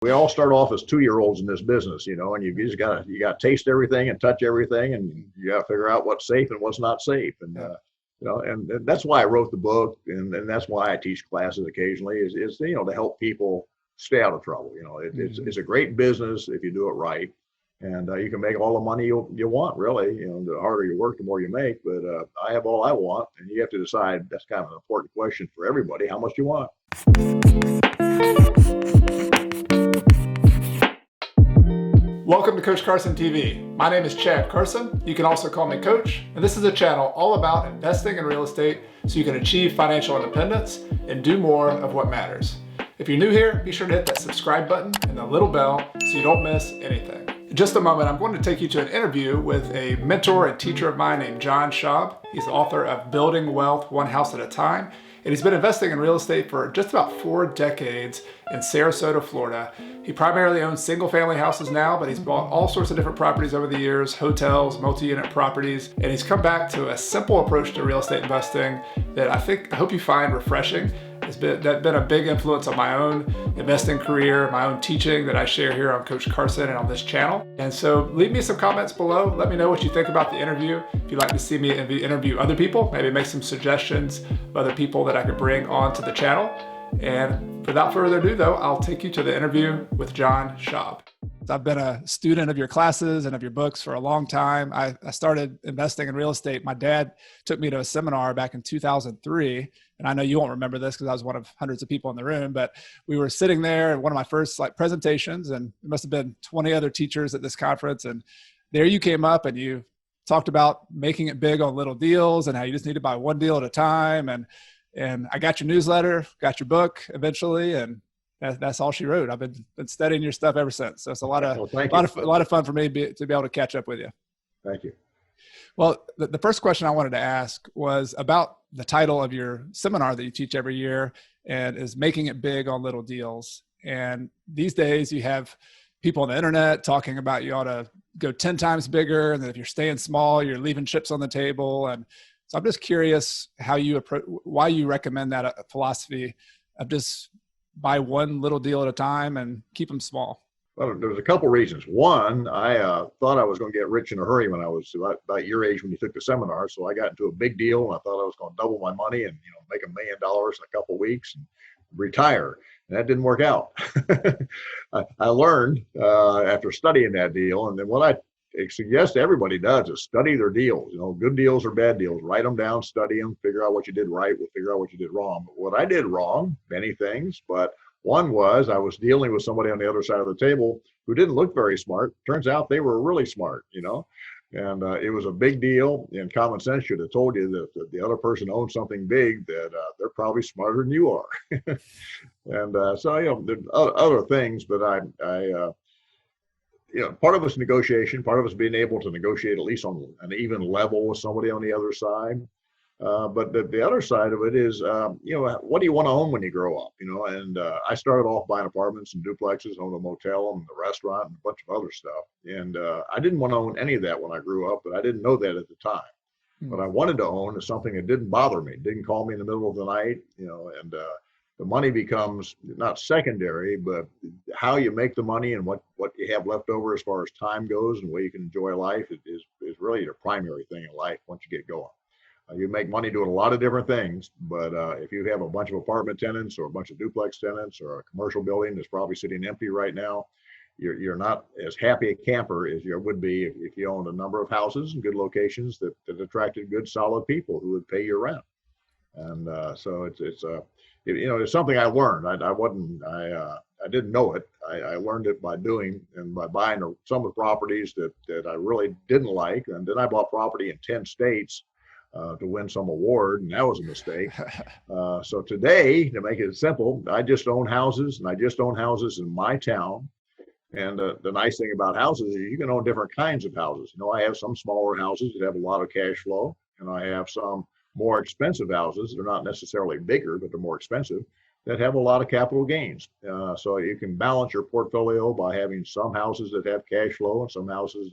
We all start off as 2-year-olds in this business, and you just got to taste everything and touch everything, and you got to figure out what's safe and what's not safe. And and that's why I wrote the book, and that's why I teach classes occasionally is to help people stay out of trouble. It's a great business if you do it right, and you can make all the money you want. Really, the harder you work, the more you make. But I have all I want, and you have to decide. That's kind of an important question for everybody: how much do you want? Welcome to Coach Carson TV. My name is Chad Carson. You can also call me Coach, and this is a channel all about investing in real estate so you can achieve financial independence and do more of what matters. If you're new here, be sure to hit that subscribe button and the little bell so you don't miss anything. In just a moment, I'm going to take you to an interview with a mentor and teacher of mine named John Schaub. He's the author of Building Wealth One House at a Time, and he's been investing in real estate for just about 4 decades in Sarasota, Florida. He primarily owns single-family houses now, but he's bought all sorts of different properties over the years, hotels, multi-unit properties, and he's come back to a simple approach to real estate investing that I hope you find refreshing. It's been a big influence on my own investing career, my own teaching that I share here on Coach Carson and on this channel. And so leave me some comments below. Let me know what you think about the interview. If you'd like to see me interview other people, maybe make some suggestions of other people that I could bring onto the channel. And without further ado, though, I'll take you to the interview with John Schaub. I've been a student of your classes and of your books for a long time. I started investing in real estate. My dad took me to a seminar back in 2003. And I know you won't remember this because I was one of hundreds of people in the room, but we were sitting there at one of my first presentations, and there must have been 20 other teachers at this conference. And there you came up and you talked about making it big on little deals and how you just need to buy one deal at a time. And I got your newsletter, got your book eventually, and that's all she wrote. I've been studying your stuff ever since. So it's a lot of fun for me to be able to catch up with you. Thank you. Well, the first question I wanted to ask was about the title of your seminar that you teach every year, and is Making It Big on Little Deals. And these days you have people on the internet talking about you ought to go 10 times bigger, and that if you're staying small, you're leaving chips on the table. And so I'm just curious why you recommend that philosophy of just buy one little deal at a time and keep them small. Well, there was a couple reasons. One, I thought I was going to get rich in a hurry when I was about your age when you took the seminar. So I got into a big deal, and I thought I was going to double my money and make $1 million in a couple of weeks and retire. And that didn't work out. I learned after studying that deal, and then what I suggest everybody does is study their deals. Good deals or bad deals. Write them down, study them, figure out what you did right, we'll figure out what you did wrong. But what I did wrong, many things, but one was I was dealing with somebody on the other side of the table who didn't look very smart. Turns out they were really smart, and it was a big deal. And common sense should have told you that the other person owns something big, that they're probably smarter than you are. And so, there's other things, but I part of it's negotiation, part of it's being able to negotiate at least on an even level with somebody on the other side. But the other side of it is, what do you want to own when you grow up? And I started off buying apartments and duplexes, owned a motel and a restaurant and a bunch of other stuff. And I didn't want to own any of that when I grew up, but I didn't know that at the time. What I wanted to own is something that didn't bother me, didn't call me in the middle of the night, and the money becomes not secondary, but how you make the money and what you have left over as far as time goes and the way you can enjoy life is really the primary thing in life once you get going. You make money doing a lot of different things, but if you have a bunch of apartment tenants or a bunch of duplex tenants or a commercial building that's probably sitting empty right now, you're not as happy a camper as you would be if you owned a number of houses in good locations that attracted good, solid people who would pay your rent. And so it's something I learned. I didn't know it. I learned it by doing and by buying some of the properties that I really didn't like, and then I bought property in 10 states. To win some award, and that was a mistake. So today, to make it simple, I just own houses, and I just own houses in my town. And the nice thing about houses is you can own different kinds of houses. I have some smaller houses that have a lot of cash flow, and I have some more expensive houses. They're not necessarily bigger, but they're more expensive, that have a lot of capital gains. So you can balance your portfolio by having some houses that have cash flow and some houses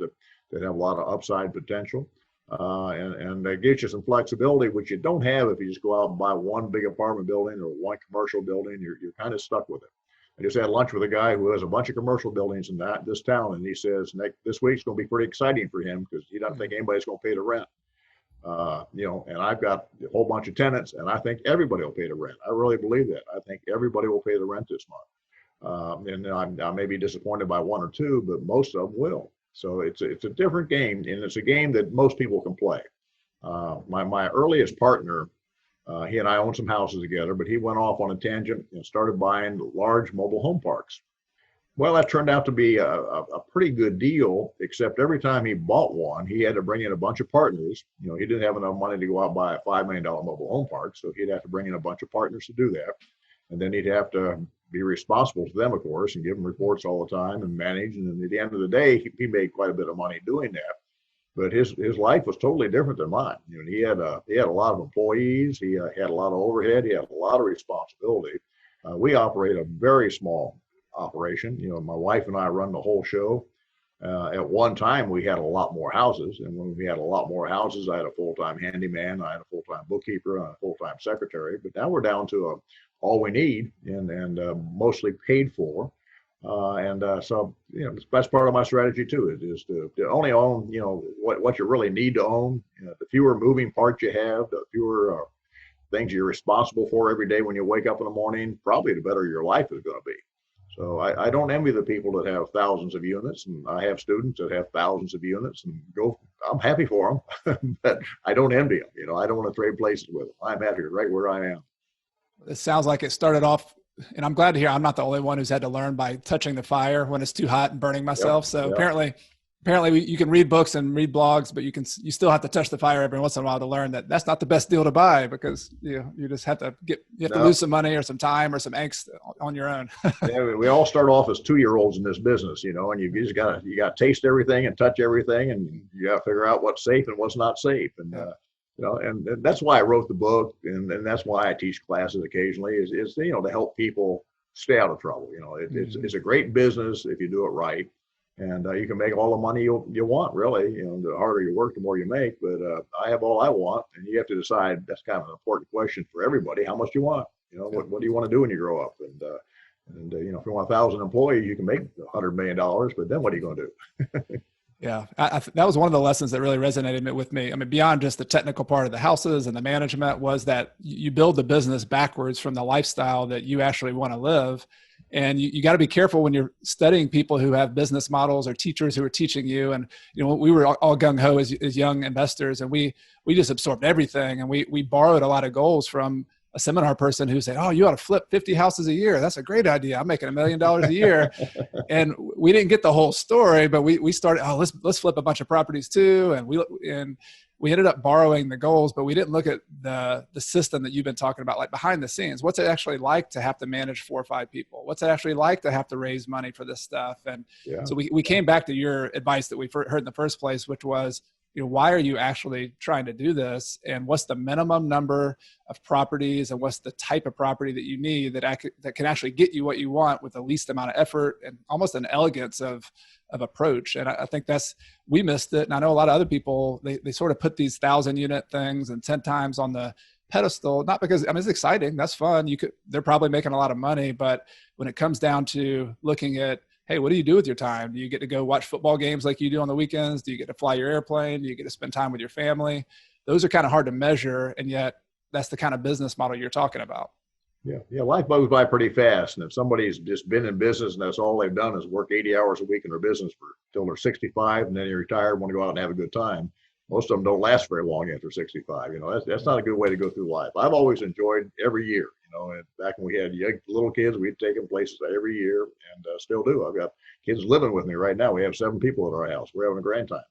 that have a lot of upside potential. And that gives you some flexibility, which you don't have if you just go out and buy one big apartment building or one commercial building. You're kind of stuck with it. I just had lunch with a guy who has a bunch of commercial buildings in this town, and he says this week's going to be pretty exciting for him because he doesn't think anybody's going to pay the rent. And I've got a whole bunch of tenants, and I think everybody will pay the rent. I really believe that. I think everybody will pay the rent this month. And I may be disappointed by one or two, but most of them will. So it's a different game, and it's a game that most people can play. My earliest partner, he and I owned some houses together, but he went off on a tangent and started buying large mobile home parks. Well, that turned out to be a pretty good deal, except every time he bought one, he had to bring in a bunch of partners. You know, he didn't have enough money to go out and buy a $5 million mobile home park, so he'd have to bring in a bunch of partners to do that. And then he'd have to be responsible to them, of course, and give them reports all the time and manage. And at the end of the day, he made quite a bit of money doing that. But his life was totally different than mine. You know, he had a lot of employees. He had a lot of overhead. He had a lot of responsibility. We operate a very small operation. You know, my wife and I run the whole show. At one time, we had a lot more houses, and when we had a lot more houses, I had a full-time handyman, I had a full-time bookkeeper, and a full-time secretary. But now we're down to all we need and mostly paid for. So you know, that's part of my strategy too. Is to only own what you really need to own. You know, the fewer moving parts you have, the fewer things you're responsible for every day when you wake up in the morning, probably the better your life is going to be. So I don't envy the people that have thousands of units, and I have students that have thousands of units, and I'm happy for them, but I don't envy them. You know, I don't want to trade places with them. I'm happy right where I am. It sounds like it started off, and I'm glad to hear I'm not the only one who's had to learn by touching the fire when it's too hot and burning myself. Yep, So yep. apparently you can read books and read blogs, but you still have to touch the fire every once in a while to learn that that's not the best deal to buy, because you just have to to lose some money or some time or some angst on your own. Yeah, we all start off as 2-year-olds in this business, you know, and you just got to taste everything and touch everything, and you got to figure out what's safe and what's not safe. And and that's why I wrote the book, and that's why I teach classes occasionally is to help people stay out of trouble. You know, it's a great business if you do it right. And you can make all the money you want, really. You know, the harder you work, the more you make. But I have all I want, and you have to decide. That's kind of an important question for everybody. How much do you want? You know, what do you want to do when you grow up? And if you want 1,000 employees, you can make $100 million. But then what are you going to do? Yeah, that was one of the lessons that really resonated with me. I mean, beyond just the technical part of the houses and the management, was that you build the business backwards from the lifestyle that you actually want to live. And you got to be careful when you're studying people who have business models or teachers who are teaching you. And, we were all gung-ho as young investors, and we just absorbed everything. And we borrowed a lot of goals from a seminar person who said, "Oh, you ought to flip 50 houses a year. That's a great idea. I'm making $1 million a year." And we didn't get the whole story, but we started, let's flip a bunch of properties too. And we ended up borrowing the goals, but we didn't look at the system that you've been talking about, like behind the scenes. What's it actually like to have to manage 4 or 5 people? What's it actually like to have to raise money for this stuff? And so we came back to your advice that we heard in the first place, which was, why are you actually trying to do this? And what's the minimum number of properties, and what's the type of property that you need that can actually get you what you want with the least amount of effort and almost an elegance of approach. And I think we missed it. And I know a lot of other people, they sort of put these 1,000-unit things and 10 times on the pedestal, not because, it's exciting. That's fun. They're probably making a lot of money, but when it comes down to looking at, hey, what do you do with your time? Do you get to go watch football games like you do on the weekends? Do you get to fly your airplane? Do you get to spend time with your family? Those are kind of hard to measure. And yet that's the kind of business model you're talking about. Yeah. Life goes by pretty fast. And if somebody's just been in business and that's all they've done is work 80 hours a week in their business till they're 65, and then you're retired, want to go out and have a good time, most of them don't last very long after 65. That's not a good way to go through life. I've always enjoyed every year. And back when we had little kids, we'd take them places every year, and still do. I've got kids living with me right now. We have 7 people at our house. We're having a grand time.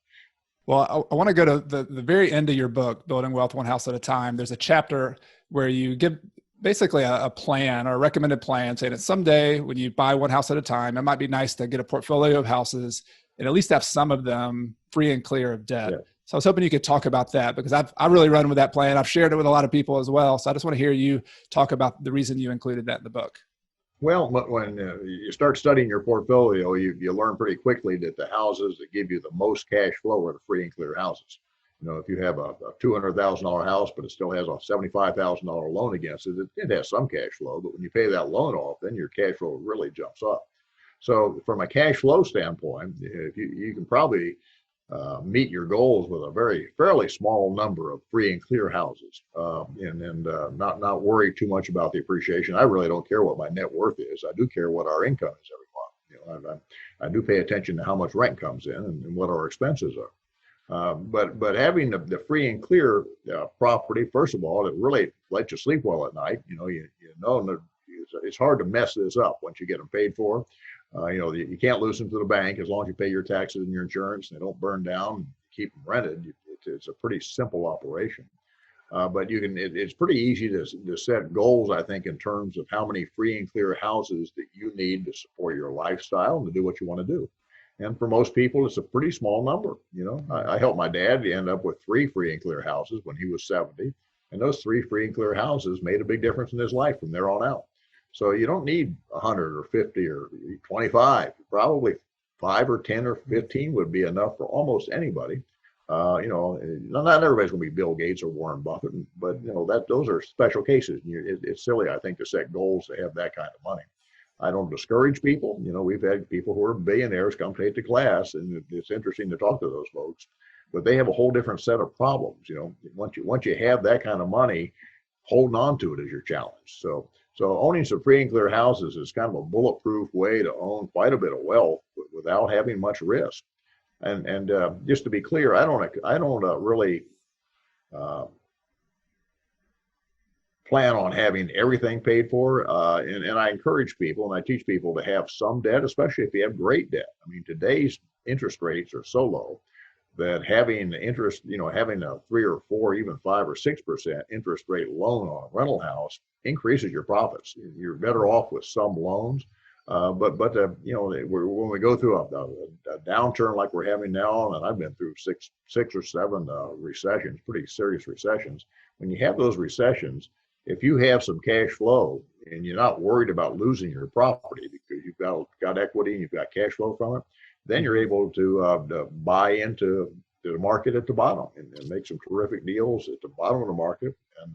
Well, I want to go to the very end of your book, Building Wealth One House at a Time. There's a chapter where you give basically a plan or a recommended plan, saying that someday when you buy one house at a time, it might be nice to get a portfolio of houses and at least have some of them free and clear of debt. Yeah. So I was hoping you could talk about that, because I really run with that plan. I've shared it with a lot of people as well. So I just want to hear you talk about the reason you included that in the book. Well, when you start studying your portfolio, you learn pretty quickly that the houses that give you the most cash flow are the free and clear houses. If you have a $200,000 house, but it still has a $75,000 loan against it, it has some cash flow. But when you pay that loan off, then your cash flow really jumps up. So from a cash flow standpoint, if you can probably meet your goals with a fairly small number of free and clear houses, and not worry too much about the appreciation. I really don't care what my net worth is. I do care what our income is every month. I do pay attention to how much rent comes in and what our expenses are. But having the free and clear property, first of all, it really lets you sleep well at night. It's hard to mess this up once you get them paid for. You can't lose them to the bank as long as you pay your taxes and your insurance. They don't burn down. Keep them rented. It's a pretty simple operation. But it's pretty easy to set goals, I think, in terms of how many free and clear houses that you need to support your lifestyle and to do what you want to do. And for most people, it's a pretty small number. I helped my dad end up with 3 free and clear houses when he was 70. And those 3 free and clear houses made a big difference in his life from there on out. So you don't need 100 or 50 or 25. Probably 5 or 10 or 15 would be enough for almost anybody. Not everybody's going to be Bill Gates or Warren Buffett, but those are special cases. It's silly, I think, to set goals to have that kind of money. I don't discourage people. We've had people who are billionaires come take the class, and it's interesting to talk to those folks. But they have a whole different set of problems. Once you have that kind of money, holding on to it is your challenge. So owning some free and clear houses is kind of a bulletproof way to own quite a bit of wealth without having much risk. And just to be clear, I don't really plan on having everything paid for. And I encourage people and I teach people to have some debt, especially if you have great debt. I mean, today's interest rates are so low that having interest, having a 3 or 4, even 5 or 6% interest rate loan on a rental house increases your profits. You're better off with some loans. But when we go through a downturn like we're having now, and I've been through six or seven recessions, pretty serious recessions. When you have those recessions, if you have some cash flow and you're not worried about losing your property because you've got equity and you've got cash flow from it, then you're able to buy into the market at the bottom and make some terrific deals at the bottom of the market. And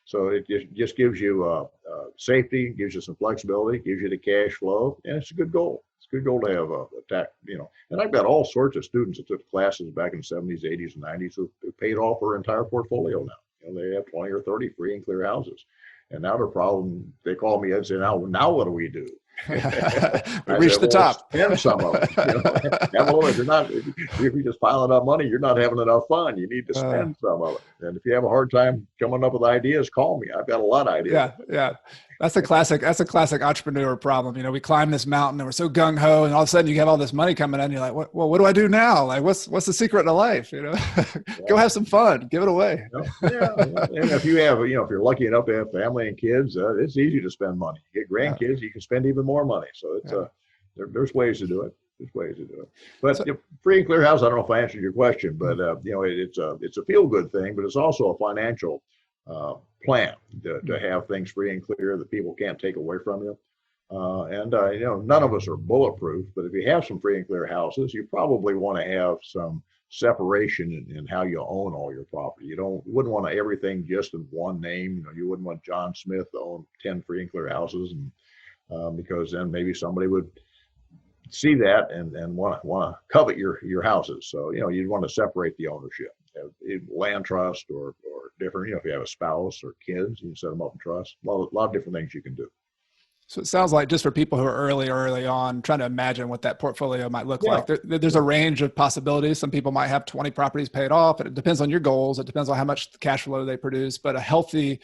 so it just gives you safety, gives you some flexibility, gives you the cash flow, and it's a good goal. It's a good goal to have a tax, And I've got all sorts of students that took classes back in the 70s, 80s, and 90s who paid off their entire portfolio now. They have 20 or 30 free and clear houses. And now their problem, they call me and say, now what do we do? We reached the top. Spend some of it. If you're just piling up money, you're not having enough fun. You need to spend some of it. And if you have a hard time coming up with ideas, call me. I've got a lot of ideas. Yeah. That's a classic entrepreneur problem. We climb this mountain and we're so gung ho, and all of a sudden you have all this money coming in. And you're like, what do I do now? Like, what's the secret to life? Go have some fun, give it away. Yeah. And if you're lucky enough to have family and kids, it's easy to spend money. You get grandkids, you can spend even more money. So it's there's ways to do it. But free and clear house, I don't know if I answered your question, but it's a feel good thing, but it's also a financial plan to have things free and clear that people can't take away from you. None of us are bulletproof, but if you have some free and clear houses, you probably want to have some separation in how you own all your property. You wouldn't want everything just in one name. You wouldn't want John Smith to own 10 free and clear houses, and because then maybe somebody would see that and want to covet your houses. So you'd want to separate the ownership, land trust or different. If you have a spouse or kids, you can set them up in trust. A lot of different things you can do. So it sounds like, just for people who are early on, trying to imagine what that portfolio might look like. There's a range of possibilities. Some people might have 20 properties paid off. It depends on your goals. It depends on how much cash flow they produce. But a healthy,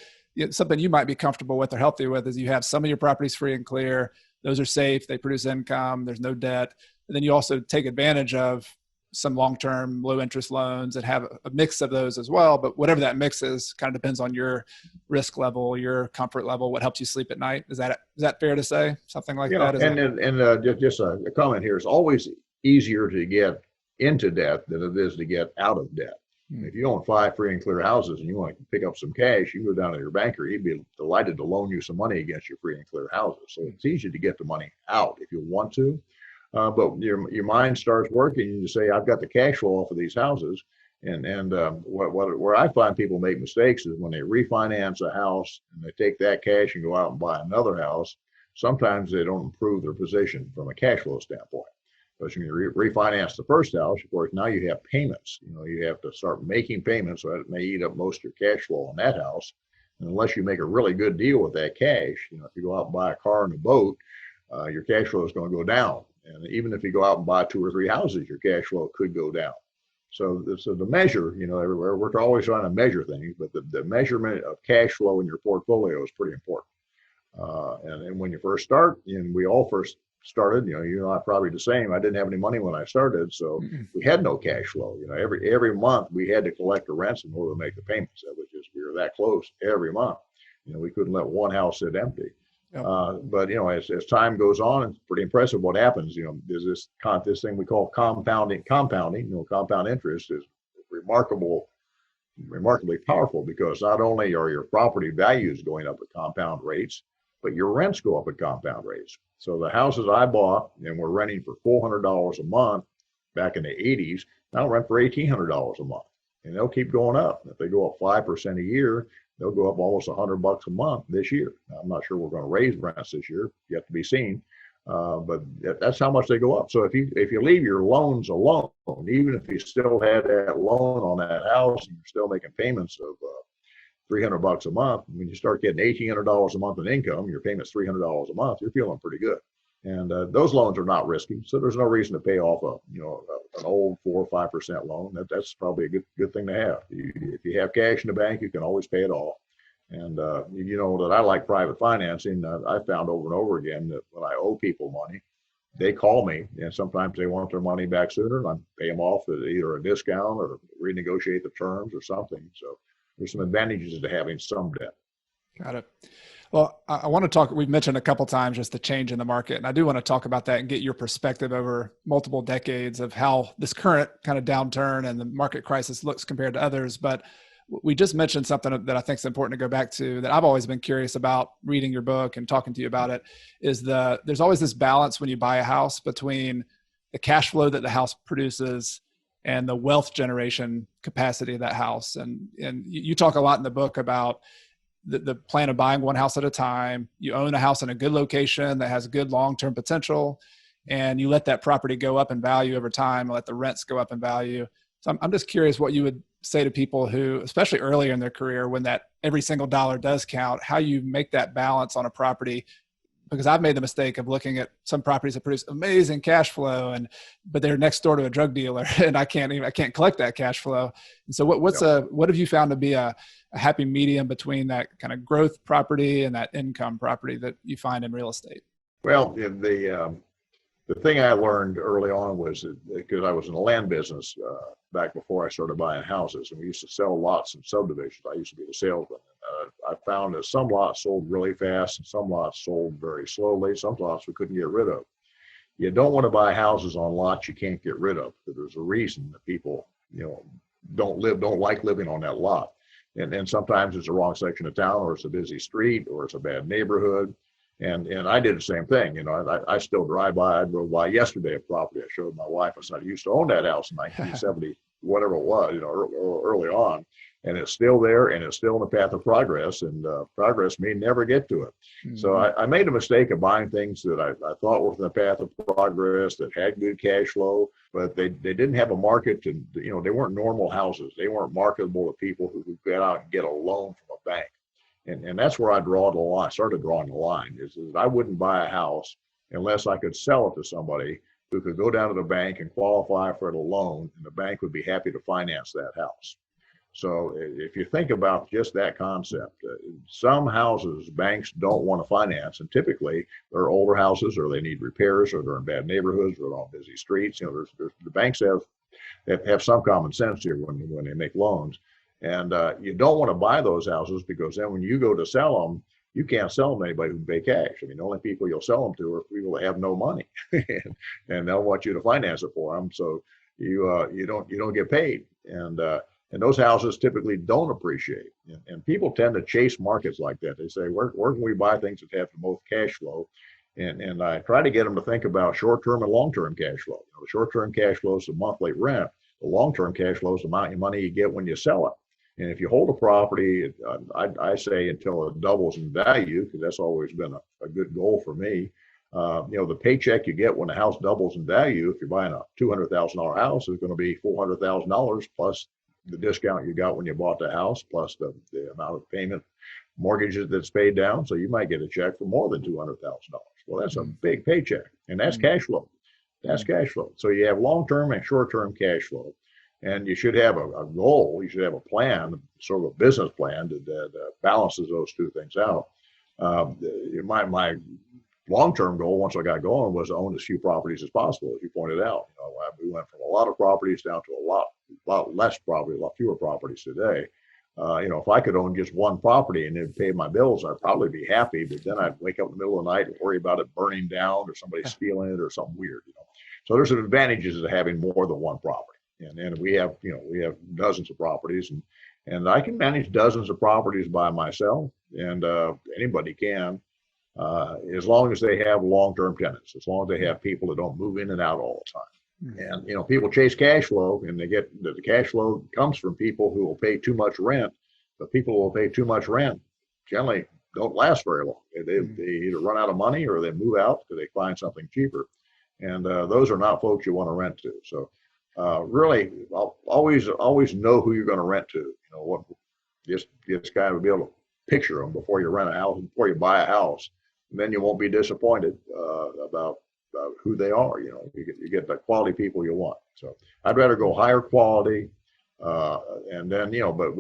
something you might be comfortable with or healthy with, is you have some of your properties free and clear. Those are safe. They produce income. There's no debt. And then you also take advantage of some long-term low interest loans and have a mix of those as well. But whatever that mix is kind of depends on your risk level, your comfort level, what helps you sleep at night. Is that fair to say? Something like that? Just a comment here. It's always easier to get into debt than it is to get out of debt. If you own 5 free and clear houses and you want to pick up some cash, you go down to your banker. He'd be delighted to loan you some money against your free and clear houses. So it's easy to get the money out if you want to. But your mind starts working and you say, I've got the cash flow off of these houses. Where I find people make mistakes is when they refinance a house and they take that cash and go out and buy another house. Sometimes they don't improve their position from a cash flow standpoint. Because when you refinance the first house, of course, now you have payments. You have to start making payments, so that it may eat up most of your cash flow on that house. And unless you make a really good deal with that cash, if you go out and buy a car and a boat, your cash flow is going to go down. And even if you go out and buy 2 or 3 houses, your cash flow could go down. So the measure, everywhere, we're always trying to measure things, but the measurement of cash flow in your portfolio is pretty important. And when you first start, and we all first started, I probably the same. I didn't have any money when I started, so we had no cash flow. Every month we had to collect the rents in order to make the payments. That was just, we were that close every month. We couldn't let one house sit empty. Yep. But as time goes on, it's pretty impressive what happens. There's this thing we call compounding. Compound interest is remarkably powerful, because not only are your property values going up at compound rates, but your rents go up at compound rates. So the houses I bought and were renting for $400 a month back in the 80s, now rent for $1,800 a month, and they'll keep going up. If they go up 5% a year, they'll go up almost $100 a month this year. Now, I'm not sure we're going to raise rents this year, yet to be seen, but that's how much they go up. So if you leave your loans alone, even if you still had that loan on that house and you're still making payments of $300 a month, when you start getting $1,800 a month in income, your payment's $300 a month, you're feeling pretty good. And those loans are not risky, so there's no reason to pay off an old 4 or 5% loan. That's probably a good thing to have. If you have cash in the bank, you can always pay it off. And that I like private financing. I found over and over again that when I owe people money, they call me, and sometimes they want their money back sooner, and I pay them off at either a discount or renegotiate the terms or something. So there's some advantages to having some debt. Got it. Well, I want to talk, we've mentioned a couple of times just the change in the market, and I do want to talk about that and get your perspective over multiple decades of how this current kind of downturn and the market crisis looks compared to others. But we just mentioned something that I think is important to go back to, that I've always been curious about reading your book and talking to you about it, is there's always this balance when you buy a house between the cash flow that the house produces and the wealth generation capacity of that house. And you talk a lot in the book about the plan of buying one house at a time. You own a house in a good location that has good long-term potential, and you let that property go up in value over time and let the rents go up in value. So I'm just curious what you would say to people who, especially earlier in their career, when that every single dollar does count, how you make that balance on a property. Because I've made the mistake of looking at some properties that produce amazing cash flow, but they're next door to a drug dealer, and I can't collect that cash flow. And so what have you found to be a happy medium between that kind of growth property and that income property that you find in real estate? Well, the thing I learned early on was because I was in the land business back before I started buying houses, and we used to sell lots and subdivisions. I used to be the salesman. I found that some lots sold really fast and some lots sold very slowly. Some lots we couldn't get rid of. You don't want to buy houses on lots you can't get rid of, because there's a reason that people, don't like living on that lot. And sometimes it's the wrong section of town, or it's a busy street, or it's a bad neighborhood. And I did the same thing. I still drove by yesterday a property. I showed my wife. I said, I used to own that house in 1970, whatever it was, early on. And it's still there, and it's still in the path of progress, and progress may never get to it. Mm-hmm. So I made a mistake of buying things that I thought were in the path of progress, that had good cash flow, but they didn't have a market to, they weren't normal houses. They weren't marketable to people who could get out and get a loan from a bank. And that's where I started drawing the line, is I wouldn't buy a house unless I could sell it to somebody who could go down to the bank and qualify for a loan, and the bank would be happy to finance that house. So if you think about just that concept, some houses banks don't want to finance, and typically they're older houses, or they need repairs, or they're in bad neighborhoods, or they're on busy streets. The banks have some common sense here when they make loans. And you don't want to buy those houses, because then when you go to sell them, you can't sell them to anybody who can pay cash. I mean, the only people you'll sell them to are people that have no money, and they'll want you to finance it for them. So you don't get paid, and those houses typically don't appreciate. And people tend to chase markets like that. They say, where can we buy things that have the most cash flow? And I try to get them to think about short-term and long-term cash flow. The short-term cash flow is the monthly rent. The long-term cash flow is the amount of money you get when you sell it. And if you hold a property, I say until it doubles in value, because that's always been a good goal for me. The paycheck you get when the house doubles in value, if you're buying a $200,000 house, is going to be $400,000 plus the discount you got when you bought the house, plus the amount of payment mortgages that's paid down. So you might get a check for more than $200,000. Well, that's a big paycheck, and that's cash flow. That's cash flow. So you have long-term and short-term cash flow, and you should have a goal. You should have a plan, sort of a business plan that balances those two things out. My long-term goal, once I got going, was to own as few properties as possible, as you pointed out. We went from a lot of properties down to a lot less property, a lot fewer properties today. If I could own just one property and then pay my bills, I'd probably be happy. But then I'd wake up in the middle of the night and worry about it burning down or somebody stealing it or something weird. So there's advantages of having more than one property. And we have dozens of properties, and I can manage dozens of properties by myself, and anybody can, as long as they have long-term tenants, as long as they have people that don't move in and out all the time. And people chase cash flow, and they get the cash flow comes from people who will pay too much rent. The people who will pay too much rent generally don't last very long. They either run out of money or they move out because they find something cheaper. And those are not folks you want to rent to. So really, always know who you're going to rent to. Just kind of be able to picture them before you rent a house, before you buy a house, and then you won't be disappointed about who they are. You get the quality people you want. So I'd rather go higher quality, and then but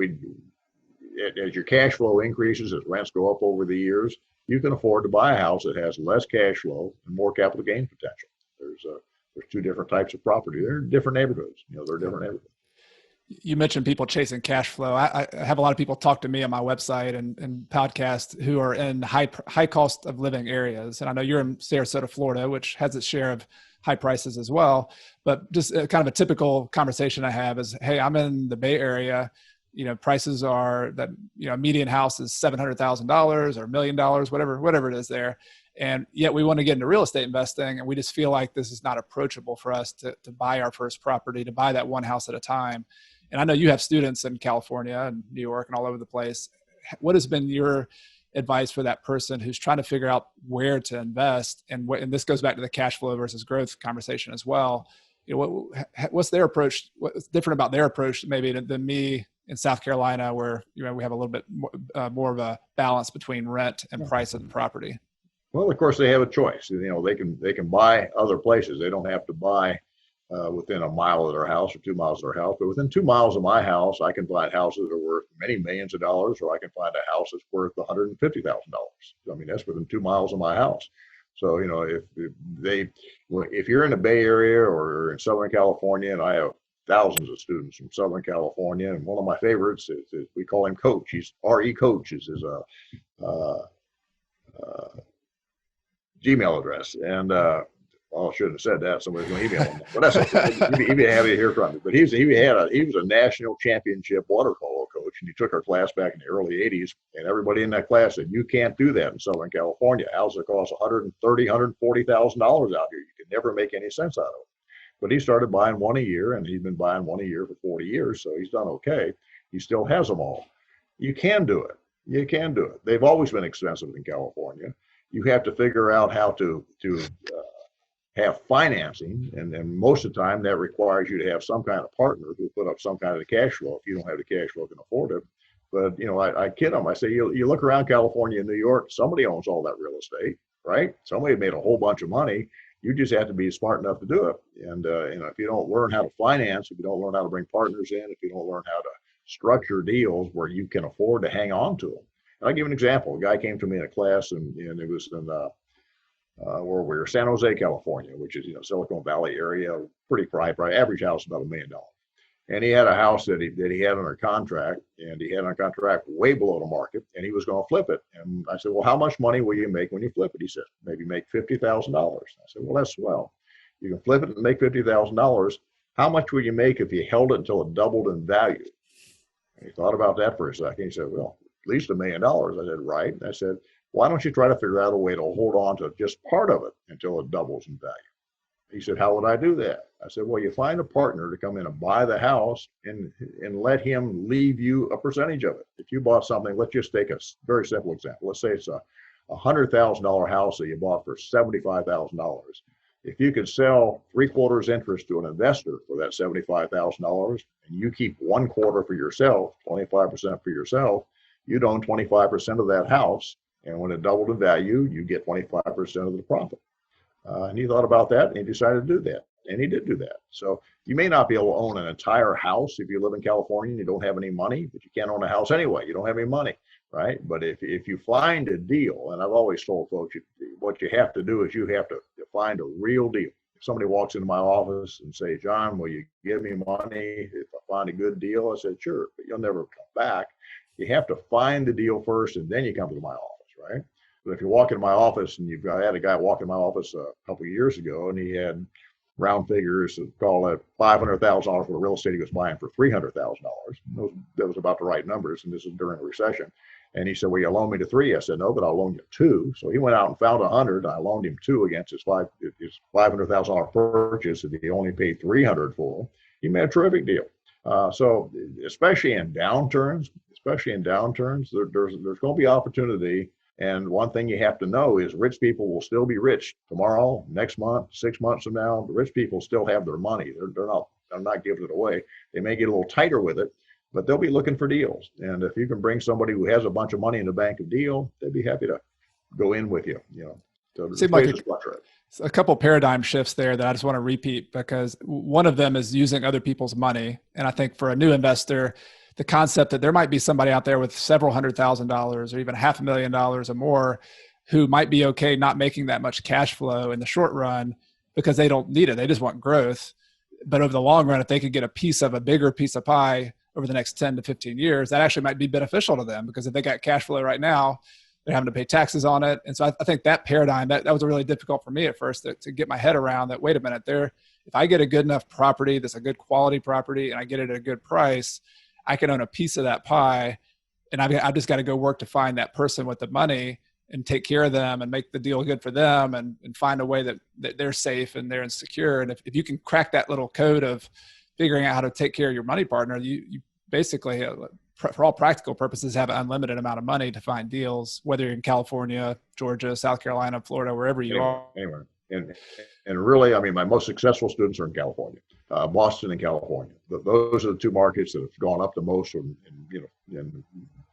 as your cash flow increases, as rents go up over the years, you can afford to buy a house that has less cash flow and more capital gain potential. There's two different types of property. They're different neighborhoods. They're different neighborhoods. You mentioned people chasing cash flow. I have a lot of people talk to me on my website and podcast who are in high cost of living areas. And I know you're in Sarasota, Florida, which has its share of high prices as well. But just kind of a typical conversation I have is, hey, I'm in the Bay Area. Prices are that, a median house is $700,000 or $1 million, whatever it is there. And yet we want to get into real estate investing, and we just feel like this is not approachable for us to buy our first property, to buy that one house at a time. And I know you have students in California and New York and all over the place. What has been your advice for that person who's trying to figure out where to invest? And this goes back to the cash flow versus growth conversation as well. What's their approach? What's different about their approach maybe than me in South Carolina, where we have a little bit more of a balance between rent and price of the property? Well, of course, they have a choice. They can buy other places. They don't have to buy within a mile of their house or 2 miles of their house. But within 2 miles of my house, I can find houses that are worth many millions of dollars, or I can find a house that's worth $150,000. I mean, that's within 2 miles of my house. So, if you're in the Bay Area or in Southern California, and I have thousands of students from Southern California, and one of my favorites is we call him Coach. He's RE Coach is his Gmail address, and I shouldn't have said that. Somebody's going to email him. But that's okay. He may have it here from me. But he was a national championship water polo coach, and he took our class back in the early '80s. And everybody in that class said, "You can't do that in Southern California. Houses cost $130,000, $140,000 out here. You can never make any sense out of it." But he started buying one a year, and he's been buying one a year for 40 years. So he's done okay. He still has them all. You can do it. You can do it. They've always been expensive in California. You have to figure out how to have financing, and most of the time that requires you to have some kind of partner who put up some kind of cash flow. If you don't have the cash flow, can afford it. But I kid them. I say you look around California and New York, somebody owns all that real estate, right? Somebody made a whole bunch of money. You just have to be smart enough to do it. And if you don't learn how to finance, if you don't learn how to bring partners in, if you don't learn how to structure deals where you can afford to hang on to them. I'll give you an example. A guy came to me in a class, and it was in where we were, San Jose, California, which is Silicon Valley area, pretty prime, average house about $1 million. And he had a house that he had under contract, and he had on contract way below the market, and he was going to flip it. And I said, "Well, how much money will you make when you flip it?" He said, "Maybe make $50,000." I said, "Well, that's swell. You can flip it and make $50,000. How much will you make if you held it until it doubled in value?" And he thought about that for a second. He said, "Well, at least $1 million." I said, "Right." And I said, "Why don't you try to figure out a way to hold on to just part of it until it doubles in value?" He said, how would I do that? I said, well, you find a partner to come in and buy the house and let him leave you a percentage of it. If you bought something, let's just take a very simple example. Let's say it's a $100,000 house that you bought for $75,000. If you could sell 3/4 interest to an investor for that $75,000 and you keep 1/4 for yourself, 25% for yourself, you'd own 25% of that house. And when it doubled in value, you get 25% of the profit. And he thought about that and he decided to do that. And he did do that. So you may not be able to own an entire house if you live in California and you don't have any money, but you can't own a house anyway. You don't have any money, right? But if you find a deal, and I've always told folks, what you have to do is you have to find a real deal. If somebody walks into my office and say, John, will you give me money if I find a good deal? I said, sure, but you'll never come back. You have to find the deal first and then you come to my office, right? But if you walk into my office, and I had a guy walk in my office a couple of years ago, and he had round figures, call it $500,000 for real estate he was buying for $300,000. That was about the right numbers, and this is during a recession. And he said, well, you loan me to 3. I said, no, but I'll loan you 2. So he went out and found 100. I loaned him 2 against his $500,000 purchase, and he only paid 300 for. He made a terrific deal. So especially in downturns, there's going to be opportunity. And one thing you have to know is rich people will still be rich tomorrow, next month, 6 months from now. The rich people still have their money. They're not giving it away. They may get a little tighter with it, but they'll be looking for deals. And if you can bring somebody who has a bunch of money in the bank to deal, they'd be happy to go in with you. So it seemed like a couple paradigm shifts there that I just want to repeat, because one of them is using other people's money. And I think for a new investor, the concept that there might be somebody out there with several $100,000 or even $500,000 or more who might be okay not making that much cash flow in the short run because they don't need it. They just want growth. But over the long run, if they could get a bigger piece of pie over the next 10 to 15 years, that actually might be beneficial to them, because if they got cash flow right now, they're having to pay taxes on it. And so I think that paradigm, that was really difficult for me at first to get my head around that. Wait a minute, if I get a good enough property, that's a good quality property, and I get it at a good price, I can own a piece of that pie, and I've just got to go work to find that person with the money and take care of them and make the deal good for them and find a way that they're safe and they're secure. And if you can crack that little code of figuring out how to take care of your money partner, you basically, for all practical purposes, have an unlimited amount of money to find deals, whether you're in California, Georgia, South Carolina, Florida, wherever you are. Anywhere. And really, I mean, my most successful students are in California, Boston and California. Those are the 2 markets that have gone up the most in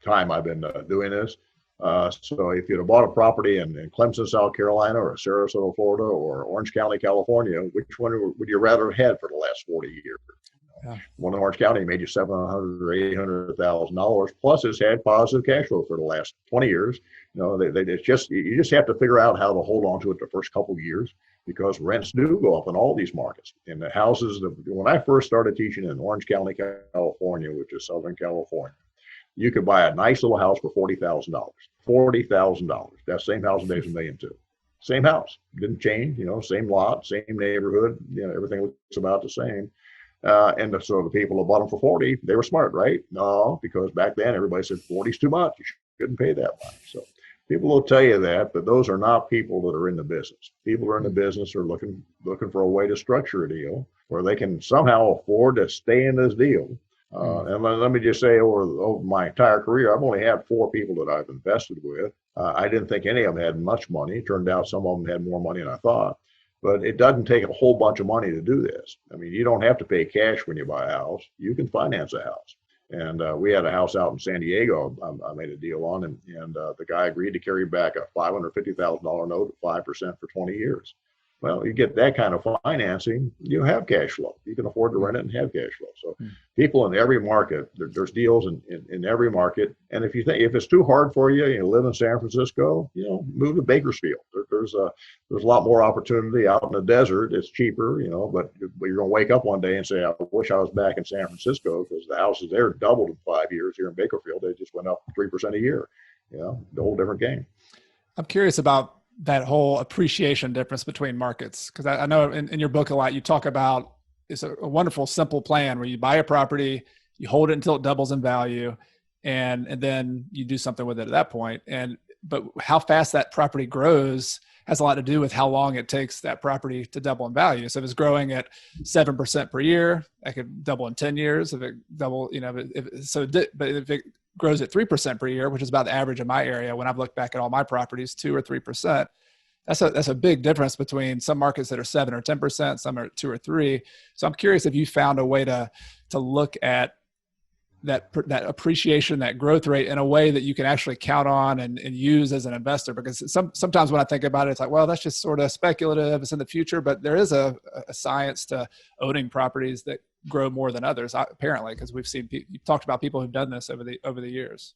time I've been doing this. So if you'd have bought a property in Clemson, South Carolina, or Sarasota, Florida, or Orange County, California, which one would you rather have had for the last 40 years? Yeah. One in Orange County made you $700,000 or $800,000, plus it's had positive cash flow for the last 20 years. You just have to figure out how to hold on to it the first couple of years, because rents do go up in all these markets. And the houses, when I first started teaching in Orange County, California, which is Southern California, you could buy a nice little house for $40,000. $40,000. That same house today is $1.2 million. Same house, didn't change. Same lot, same neighborhood. Everything was about the same. And so the people who bought them for 40, they were smart, right? No, because back then everybody said 40 is too much. You shouldn't pay that much. So people will tell you that, but those are not people that are in the business. People who are in the business are looking for a way to structure a deal where they can somehow afford to stay in this deal. And let me just say, over my entire career, I've only had 4 people that I've invested with. I didn't think any of them had much money. It turned out some of them had more money than I thought. But it doesn't take a whole bunch of money to do this. I mean, you don't have to pay cash when you buy a house. You can finance a house. And we had a house out in San Diego I made a deal on, and the guy agreed to carry back a $550,000 note at 5% for 20 years. Well, you get that kind of financing, you have cash flow. You can afford to rent it and have cash flow. So people in every market, there's deals in every market. And if it's too hard for you, you live in San Francisco, move to Bakersfield. There's a lot more opportunity out in the desert. It's cheaper, but you're going to wake up one day and say, I wish I was back in San Francisco, because the houses there doubled in 5 years. Here in Bakersfield, they just went up 3% a year. The whole different game. I'm curious about that whole appreciation difference between markets. Because I know in your book a lot, you talk about it's a wonderful, simple plan where you buy a property, you hold it until it doubles in value, and then you do something with it at that point. And but how fast that property grows has a lot to do with how long it takes that property to double in value. So if it's growing at 7% per year, that could double in 10 years. If it double, but if it grows at 3% per year, which is about the average in my area, when I've looked back at all my properties, 2 or 3%, that's a big difference between some markets that are 7 or 10%, some are 2 or 3. So I'm curious if you found a way to look at that appreciation, that growth rate in a way that you can actually count on and use as an investor. Because sometimes when I think about it, it's like, well, that's just sort of speculative. It's in the future, but there is a science to owning properties that grow more than others, apparently, because we've seen, you've talked about people who've done this over the years.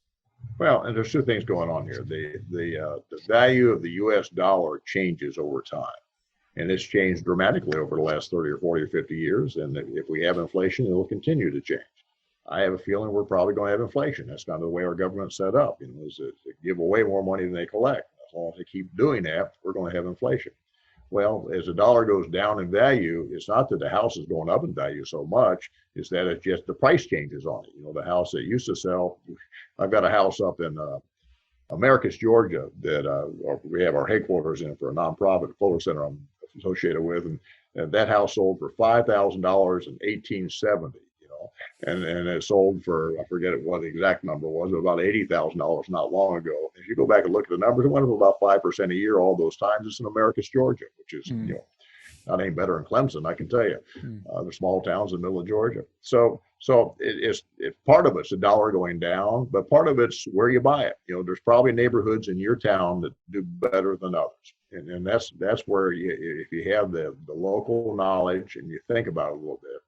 Well, and there's two things going on here. The value of the U.S. dollar changes over time, and it's changed dramatically over the last 30 or 40 or 50 years. And if we have inflation, it'll continue to change. I have a feeling we're probably going to have inflation. That's kind of the way our government's set up, is to give away more money than they collect. As long as they keep doing that, we're going to have inflation. Well, as the dollar goes down in value, it's not that the house is going up in value so much, it's that it's just the price changes on it. The house that used to sell, I've got a house up in Americus, Georgia, that we have our headquarters in for a nonprofit photo center I'm associated with, and that house sold for $5,000 in 1870. And it sold for, I forget what the exact number was, but about $80,000 not long ago. If you go back and look at the numbers, it went up about 5% a year all those times. It's in Americus, Georgia, which is, not any better than Clemson, I can tell you. They're small towns in the middle of Georgia. So it's part of it's the dollar going down, but part of it's where you buy it. There's probably neighborhoods in your town that do better than others. And that's where if you have the local knowledge and you think about it a little bit,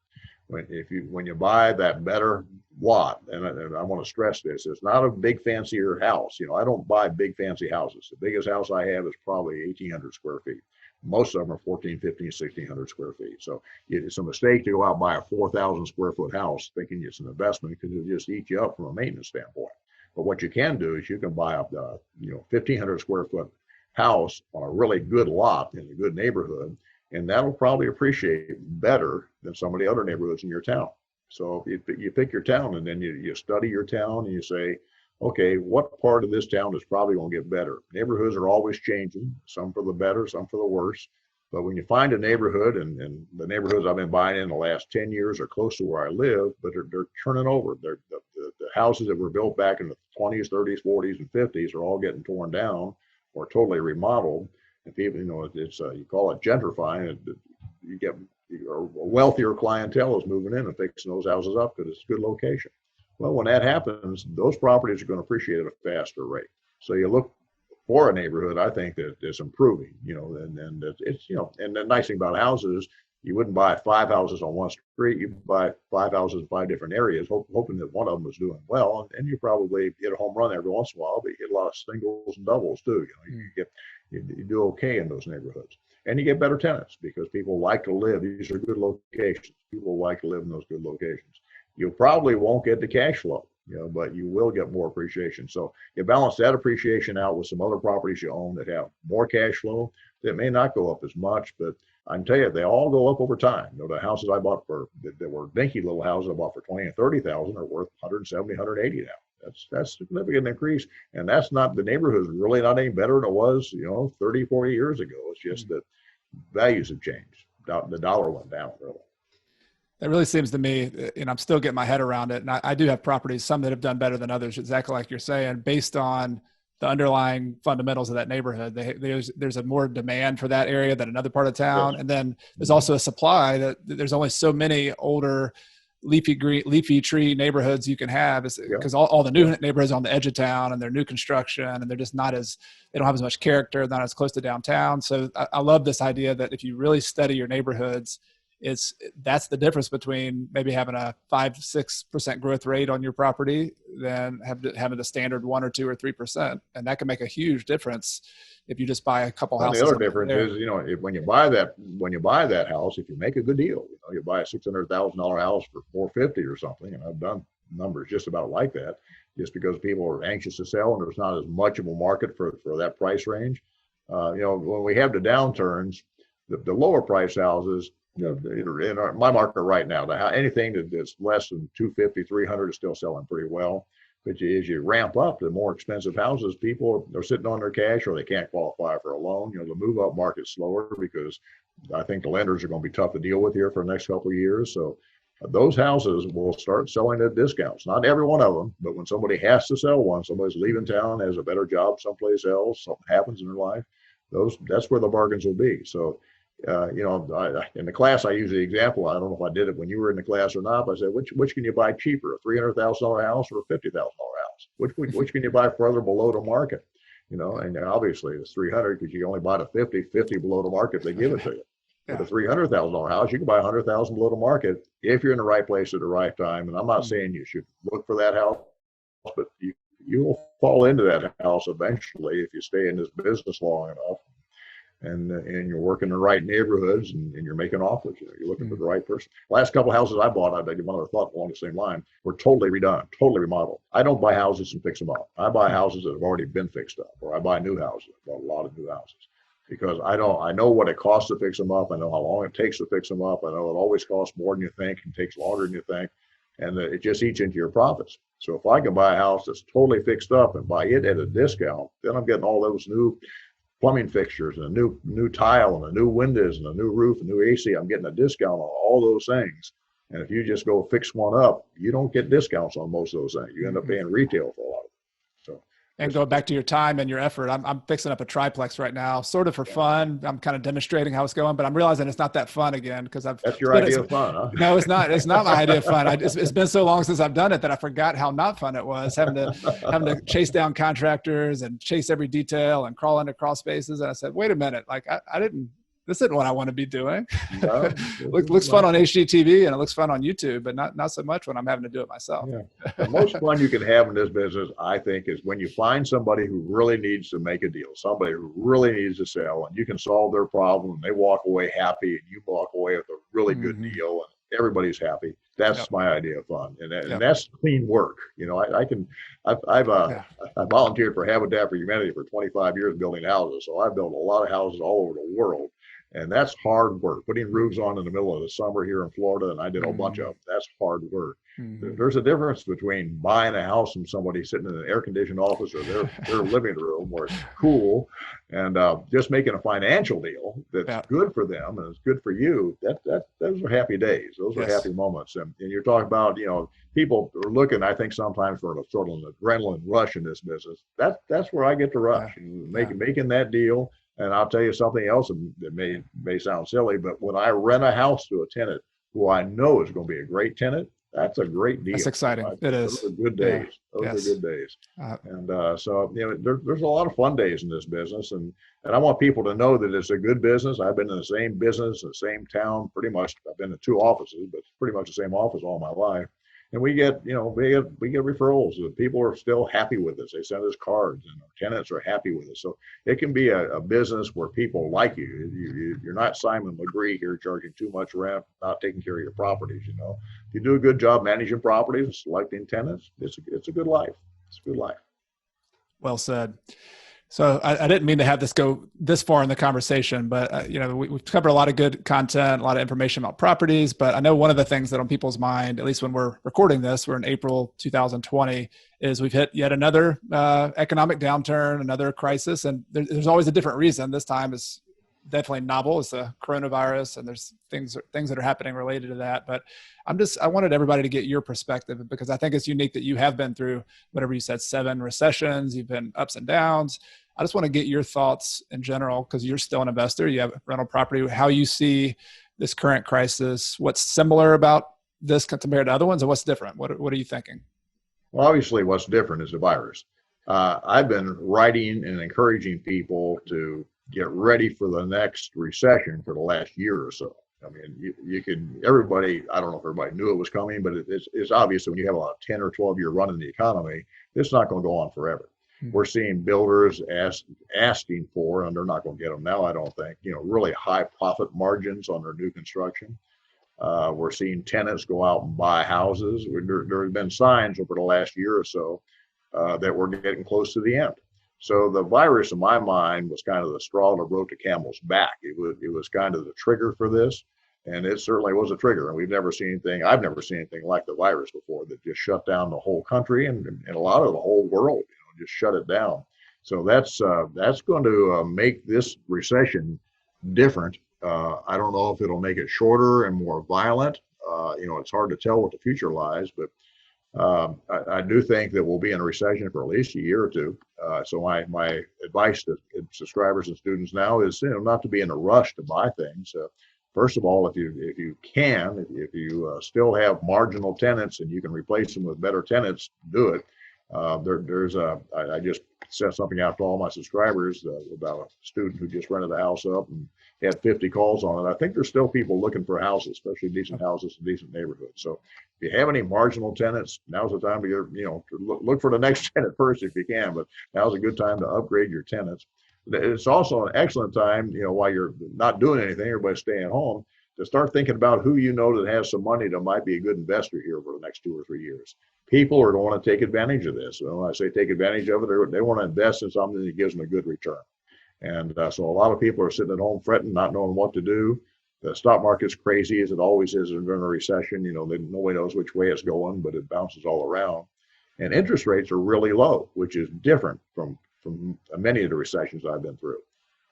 when you buy that better lot, and I want to stress this, it's not a big fancier house. I don't buy big fancy houses. The biggest house I have is probably 1,800 square feet. Most of them are 1,400, 1,500, 1,600 square feet. So it's a mistake to go out and buy a 4,000 square foot house thinking it's an investment, because it'll just eat you up from a maintenance standpoint. But what you can do is you can buy a 1,500 square foot house on a really good lot in a good neighborhood, and that'll probably appreciate better than some of the other neighborhoods in your town. So you pick your town, and then you study your town, and you say, okay, what part of this town is probably going to get better? Neighborhoods are always changing, some for the better, some for the worse. But when you find a neighborhood, and the neighborhoods I've been buying in the last 10 years are close to where I live, but they're turning over. The houses that were built back in the 20s, 30s, 40s, and 50s are all getting torn down or totally remodeled. And people, it's you call it gentrifying. You get a wealthier clientele is moving in and fixing those houses up because it's a good location. Well, when that happens, those properties are going to appreciate at a faster rate. So you look for a neighborhood, I think that it's improving. And it's and the nice thing about houses, you wouldn't buy 5 houses on one street. You buy 5 houses in 5 different areas, hoping that one of them is doing well. And you probably get a home run every once in a while, but you get a lot of singles and doubles too. You do okay in those neighborhoods, and you get better tenants because people like to live. These are good locations. People like to live in those good locations. You probably won't get the cash flow, but you will get more appreciation. So you balance that appreciation out with some other properties you own that have more cash flow that may not go up as much, but I can tell you, they all go up over time. The houses I bought that were dinky little houses I bought for 20 and 30,000 are worth 170, 180 now. That's a significant increase. And that's not, the neighborhood's really not any better than it was, 30, 40 years ago. It's just that values have changed. The dollar went down, really. That really seems to me, and I'm still getting my head around it. And I do have properties, some that have done better than others, exactly like you're saying, based on the underlying fundamentals of that neighborhood. There's a more demand for that area than another part of town. Yes. And then there's also a supply that there's only so many older leafy tree neighborhoods you can have, because all the new neighborhoods on the edge of town, and they're new construction, and they're just they don't have as much character, not as close to downtown. So I love this idea that if you really study your neighborhoods, that's the difference between maybe having a 5-6% growth rate on your property than having the standard 1 or 2 or 3%, and that can make a huge difference if you just buy a couple houses. The other difference is, when you buy that house, if you make a good deal, you buy a $600,000 house for $450 or something, and I've done numbers just about like that, just because people are anxious to sell and there's not as much of a market for that price range. When we have the downturns, the lower price houses, in my market right now, anything that's less than 250, 300 is still selling pretty well. But as you ramp up to more expensive houses, people are sitting on their cash or they can't qualify for a loan. The move up market's slower because I think the lenders are going to be tough to deal with here for the next couple of years. So those houses will start selling at discounts. Not every one of them, but when somebody has to sell one, somebody's leaving town, has a better job someplace else, something happens in their life, that's where the bargains will be. So, in the class, I use the example. I don't know if I did it when you were in the class or not, but I said, which can you buy cheaper, a $300,000 house or a $50,000 house? Which can you buy further below the market? And obviously it's 300 because you only buy the 50 below the market, they give it to you. Yeah. With a $300,000 house, you can buy 100,000 below the market if you're in the right place at the right time. And I'm not saying you should look for that house, but you will fall into that house eventually if you stay in this business long enough, and you're working in the right neighborhoods and you're making offers. You're looking for the right person. Last couple of houses I bought, I did one other thought along the same line, were totally redone, totally remodeled. I don't buy houses and fix them up. I buy houses that have already been fixed up, or I buy new houses. I bought a lot of new houses. Because I know what it costs to fix them up. I know how long it takes to fix them up. I know it always costs more than you think and takes longer than you think. And it just eats into your profits. So if I can buy a house that's totally fixed up and buy it at a discount, then I'm getting all those new plumbing fixtures and a new tile and a new windows and a new roof and new AC. I'm getting a discount on all those things. And if you just go fix one up, you don't get discounts on most of those things. You end up paying retail for a lot of them. So. And going back to your time and your effort, I'm fixing up a triplex right now, sort of for fun. I'm kind of demonstrating how it's going, but I'm realizing it's not that fun again because That's your idea of fun, huh? No, it's not. It's not my idea of fun. It's been so long since I've done it that I forgot how not fun it was, having to chase down contractors and chase every detail and crawl into crawl spaces. And I said, wait a minute, like I didn't. This isn't what I want to be doing. No, looks fun on HGTV and it looks fun on YouTube, but not so much when I'm having to do it myself. Yeah. The most fun you can have in this business, I think, is when you find somebody who really needs to make a deal, somebody who really needs to sell, and you can solve their problem, and they walk away happy, and you walk away with a really good deal, and everybody's happy. That's my idea of fun, and that's clean work. I've volunteered for Habitat for Humanity for 25 years building houses, so I've built a lot of houses all over the world. And that's hard work. Putting roofs on in the middle of the summer here in Florida, and I did a bunch of them. That's hard work. There's a difference between buying a house from somebody sitting in an air-conditioned office or their living room where it's cool, and just making a financial deal that's good for them and it's good for you. Those are happy days. Those are happy moments. And you're talking about, people are looking, I think, sometimes for a sort of an adrenaline rush in this business. That's where I get to rush, making that deal. And I'll tell you something else that may sound silly, but when I rent a house to a tenant who I know is going to be a great tenant, that's a great deal. That's exciting. It is. Those are good days. Those are good days. So there's a lot of fun days in this business, and I want people to know that it's a good business. I've been in the same business, the same town, pretty much. I've been in 2 offices, but it's pretty much the same office all my life. And we get referrals. People are still happy with us. They send us cards, and our tenants are happy with us. So it can be a business where people like you. You're not Simon LeGree here charging too much rent, not taking care of your properties. If you do a good job managing properties and selecting tenants, it's a good life. It's a good life. Well said. So I didn't mean to have this go this far in the conversation, but we've covered a lot of good content, a lot of information about properties. But I know one of the things that on people's mind, at least when we're recording this, we're in April 2020, is we've hit yet another economic downturn, another crisis, and there's always a different reason. This time is definitely novel. It's the coronavirus, and there's things that are happening related to that. But I wanted everybody to get your perspective, because I think it's unique that you have been through, whatever you said, 7 recessions. You've been ups and downs. I just want to get your thoughts in general, because you're still an investor. You have rental property, how you see this current crisis, what's similar about this compared to other ones, and what's different? What are you thinking? Well, obviously what's different is the virus. I've been writing and encouraging people to get ready for the next recession for the last year or so. I mean, everybody, I don't know if everybody knew it was coming, but it's obvious that when you have a 10 or 12 year run in the economy, it's not going to go on forever. We're seeing builders asking for, and they're not going to get them now, I don't think, really high profit margins on their new construction. We're seeing tenants go out and buy houses. There have been signs over the last year or so that we're getting close to the end. So the virus, in my mind, was kind of the straw that broke the camel's back. It was kind of the trigger for this. And it certainly was a trigger. And I've never seen anything like the virus before that just shut down the whole country and a lot of the whole world, just shut it down. So that's going to make this recession different. I don't know if it'll make it shorter and more violent. It's hard to tell what the future lies, but I do think that we'll be in a recession for at least a year or two. So my advice to subscribers and students now is, not to be in a rush to buy things. First of all, if you still have marginal tenants and you can replace them with better tenants, do it. I just sent something out to all my subscribers about a student who just rented a house up and had 50 calls on it. I think there's still people looking for houses, especially decent houses in decent neighborhoods. So if you have any marginal tenants, now's the time to look for the next tenant first if you can, but now's a good time to upgrade your tenants. It's also an excellent time, while you're not doing anything, everybody's staying home, to start thinking about who that has some money that might be a good investor here for the next 2 or 3 years. People are going to want to take advantage of this. When I say take advantage of it, they want to invest in something that gives them a good return. And so a lot of people are sitting at home fretting, not knowing what to do. The stock market's crazy, as it always is during a recession. Nobody knows which way it's going, but it bounces all around. And interest rates are really low, which is different from many of the recessions I've been through.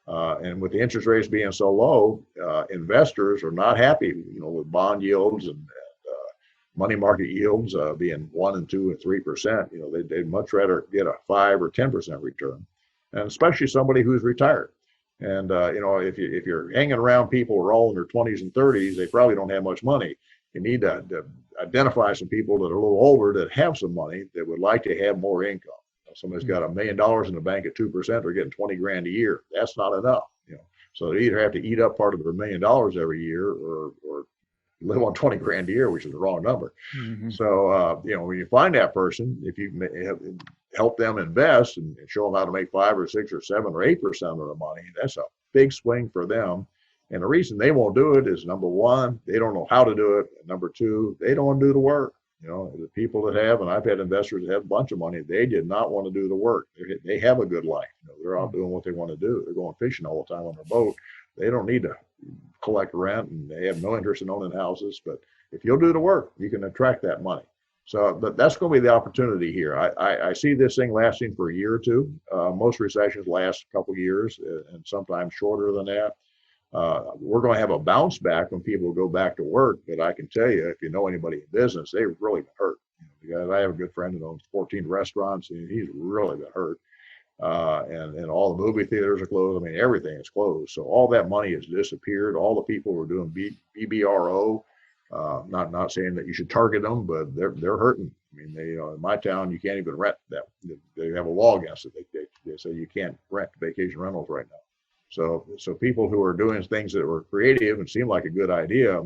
And with the interest rates being so low, investors are not happy, with bond yields and money market yields being 1% and 2% and 3%. They'd much rather get a 5 or 10% return, and especially somebody who's retired. And if you're hanging around people who are all in their 20s and 30s, they probably don't have much money. You need to identify some people that are a little older that have some money that would like to have more income. Somebody's got $1 million in the bank at 2%, they're getting 20 grand a year. That's not enough. So they either have to eat up part of their $1 million every year or live on 20 grand a year, which is the wrong number. Mm-hmm. So, when you find that person, if you help them invest and show them how to make 5 or 6 or 7 or 8% of the money, that's a big swing for them. And the reason they won't do it is, number one, they don't know how to do it. And number two, they don't want to do the work. The people that have, and I've had investors that have a bunch of money, they did not want to do the work. They have a good life. They're out doing what they want to do. They're going fishing all the time on their boat. They don't need to collect rent, and they have no interest in owning houses. But if you'll do the work, you can attract that money. So, but that's going to be the opportunity here. I see this thing lasting for a year or two. Most recessions last a couple of years, and sometimes shorter than that. We're going to have a bounce back when people go back to work. But I can tell you, if you know anybody in business, they've really been hurt. Because I have a good friend that owns 14 restaurants, and he's really been hurt. And all the movie theaters are closed. I mean, everything is closed. So all that money has disappeared. All the people who are doing BBRO, not saying that you should target them, but they're hurting. I mean, in my town, you can't even rent that. They have a law against it. They say you can't rent vacation rentals right now. So people who are doing things that were creative and seem like a good idea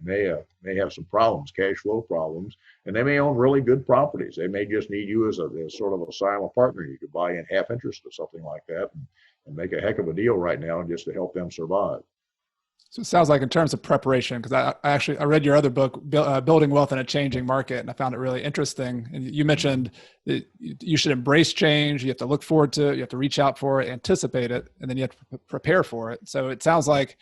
may have some problems, cash flow problems, and they may own really good properties. They may just need you as sort of a silent partner. You could buy in half interest or something like that and make a heck of a deal right now just to help them survive. So it sounds like in terms of preparation, because I read your other book, Building Wealth in a Changing Market, and I found it really interesting. And you mentioned that you should embrace change. You have to look forward to it. You have to reach out for it, anticipate it, and then you have to prepare for it. So it sounds like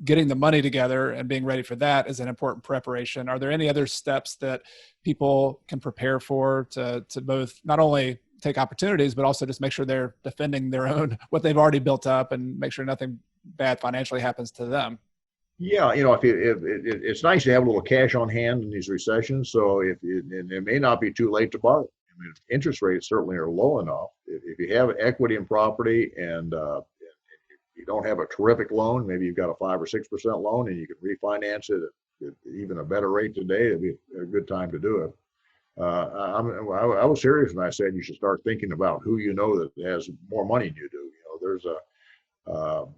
getting the money together and being ready for that is an important preparation. Are there any other steps that people can prepare for to both not only take opportunities, but also just make sure they're defending their own, what they've already built up, and make sure nothing bad financially happens to them? Yeah, it's nice to have a little cash on hand in these recessions. So it may not be too late to borrow. I mean, interest rates certainly are low enough. If you have equity in property and you don't have a terrific loan, maybe you've got a 5 or 6% loan and you can refinance it at even a better rate today, it'd be a good time to do it. I was serious when I said you should start thinking about who that has more money than you do.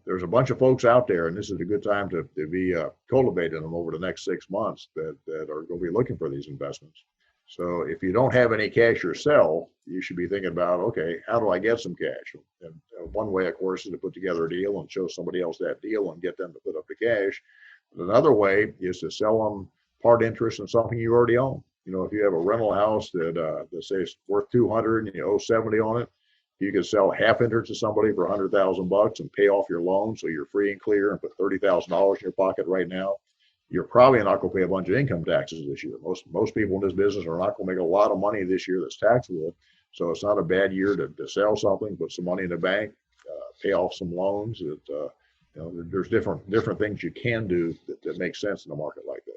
There's a bunch of folks out there, and this is a good time to be cultivating them over the next 6 months that are going to be looking for these investments. So if you don't have any cash yourself, you should be thinking about, okay, how do I get some cash? And one way, of course, is to put together a deal and show somebody else that deal and get them to put up the cash. Another way is to sell them part interest in something you already own. If you have a rental house that say it's worth $200 and you owe $70 on it, You could sell half interest to somebody for $100,000 and pay off your loan, so you're free and clear, and put $30,000 in your pocket right now. You're probably not going to pay a bunch of income taxes this year. Most people in this business are not going to make a lot of money this year that's taxable. So it's not a bad year to sell something, put some money in the bank, pay off some loans. There's different things you can do that make sense in a market like this.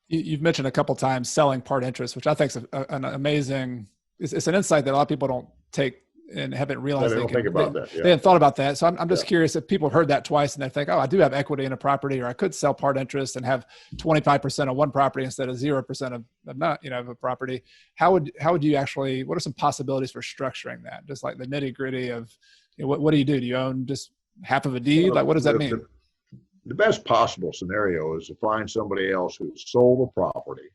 You've mentioned a couple of times selling part interest, which I think is an amazing. It's an insight that a lot of people don't take and haven't realized. They don't think about that. Yeah. They hadn't thought about that. So I'm just curious if people have heard that twice and they think, oh, I do have equity in a property, or I could sell part interest and have 25% of one property instead of 0% of not, of a property. How would you actually, what are some possibilities for structuring that? Just like the nitty gritty of, what do you do? Do you own just half of a deed? Like, what does that mean? The best possible scenario is to find somebody else who's sold a property,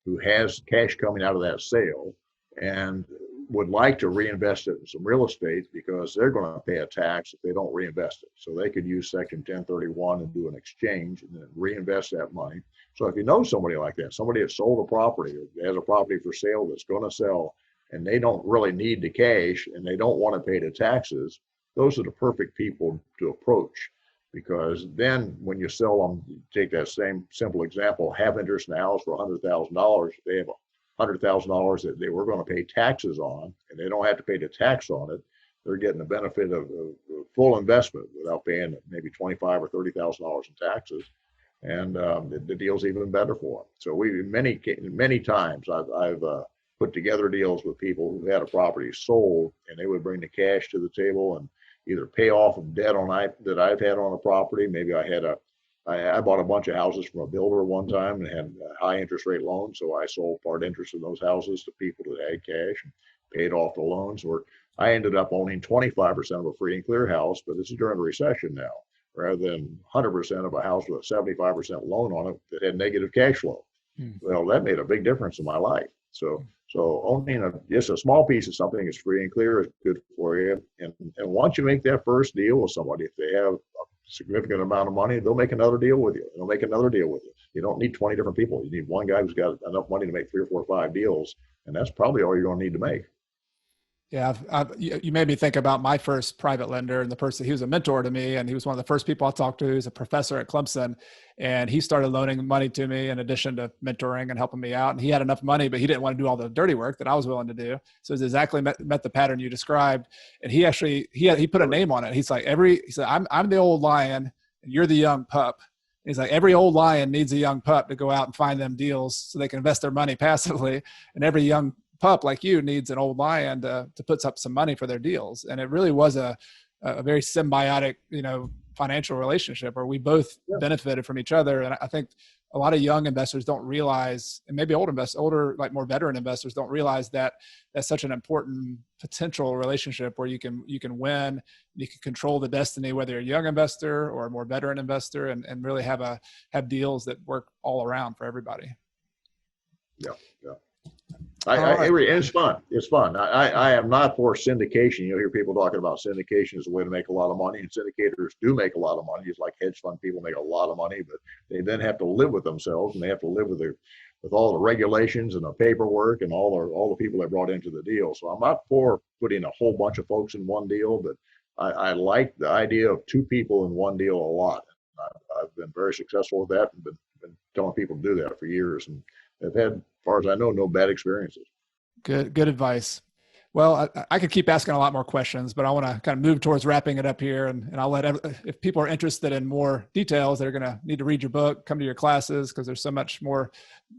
who has cash coming out of that sale, and would like to reinvest it in some real estate, because they're going to pay a tax if they don't reinvest it. So they could use Section 1031 and do an exchange and then reinvest that money. So if you know somebody like that, somebody that sold a property or has a property for sale that's going to sell, and they don't really need the cash and they don't want to pay the taxes, those are the perfect people to approach. Because then when you sell them, take that same simple example, have interest in the house for $100,000, they have $100,000 that they were going to pay taxes on, and they don't have to pay the tax on it. They're getting the benefit of full investment without paying maybe $25,000 or $30,000 in taxes, and the deal's even better for them. So many times I've put together deals with people who had a property sold, and they would bring the cash to the table and either pay off of debt that I've had on a property. Maybe I bought a bunch of houses from a builder one time and had high interest rate loans. So I sold part interest in those houses to people that had cash and paid off the loans. Or I ended up owning 25% of a free and clear house, but this is during the recession now, rather than 100% of a house with a 75% loan on it that had negative cash flow. Well, that made a big difference in my life. So owning just a small piece of something that's free and clear is good for you. And once you make that first deal with somebody, if they have a significant amount of money, they'll make another deal with you. They'll make another deal with you. You don't need 20 different people. You need one guy who's got enough money to make 3 or 4 or 5 deals. And that's probably all you're going to need to make. Yeah, you made me think about my first private lender, and the person, he was a mentor to me, and he was one of the first people I talked to. He's a professor at Clemson, and he started loaning money to me in addition to mentoring and helping me out. And he had enough money, but he didn't want to do all the dirty work that I was willing to do. So it's exactly met the pattern you described. And he actually, he put a name on it. He's like, he said, I'm the old lion and you're the young pup. He's like, every old lion needs a young pup to go out and find them deals so they can invest their money passively. And every young pup like you needs an old lion to put up some money for their deals. And it really was a very symbiotic, financial relationship where we both benefited from each other. And I think a lot of young investors don't realize, and maybe older, like more veteran investors don't realize that that's such an important potential relationship where you can win, you can control the destiny, whether you're a young investor or a more veteran investor, and really have deals that work all around for everybody. Yeah. It's fun. It's fun. I am not for syndication. You hear people talking about syndication as a way to make a lot of money, and syndicators do make a lot of money. It's like hedge fund people make a lot of money, but they then have to live with themselves, and they have to live with all the regulations and the paperwork and all the people they brought into the deal. So I'm not for putting a whole bunch of folks in one deal, but I like the idea of 2 people in one deal a lot. I've been very successful with that, and been telling people to do that for years, and I've had, as far as I know, no bad experiences. Good advice. Well, I could keep asking a lot more questions, but I want to kind of move towards wrapping it up here. And I'll if people are interested in more details, they're going to need to read your book, come to your classes, because there's so much more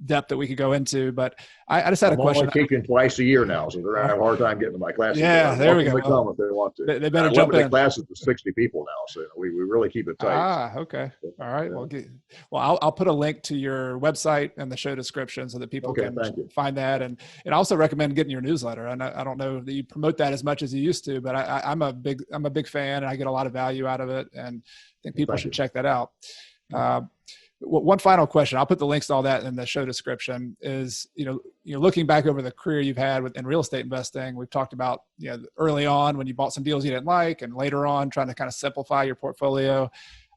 depth that we could go into. But I just had a question. I'm only teaching twice a year now, so they're going to have a hard time getting to my classes. Yeah, there we go. Come if they want to. They better jump in. Classes to 60 people now, so we really keep it tight. Okay. All right. Yeah. Well, I'll put a link to your website in the show description so that people can find that. And I also recommend getting your newsletter. And I don't know that you promote that as much as you used to, but I'm a big fan, and I get a lot of value out of it. And I think people should check that out. One final question, I'll put the links to all that in the show description, is, looking back over the career you've had in real estate investing, we've talked about, early on when you bought some deals you didn't like, and later on trying to kind of simplify your portfolio.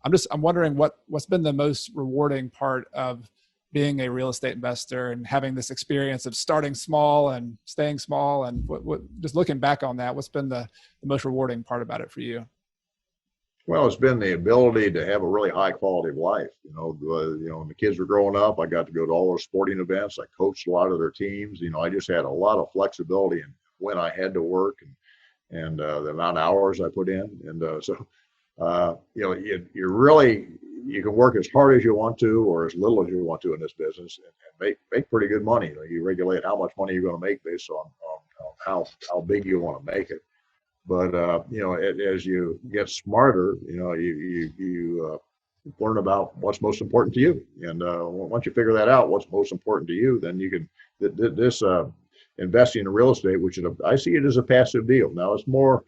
I'm wondering what's been the most rewarding part of being a real estate investor and having this experience of starting small and staying small, and what just looking back on that, what's been the most rewarding part about it for you? Well, it's been the ability to have a really high quality of life. When the kids were growing up, I got to go to all those sporting events. I coached a lot of their teams. I just had a lot of flexibility in when I had to work and the amount of hours I put in. You can work as hard as you want to or as little as you want to in this business and make pretty good money. You regulate how much money you're going to make based on how big you want to make it. But as you get smarter, you learn about what's most important to you. And once you figure that out, what's most important to you, then you can investing in real estate, which I see it as a passive deal. Now it's more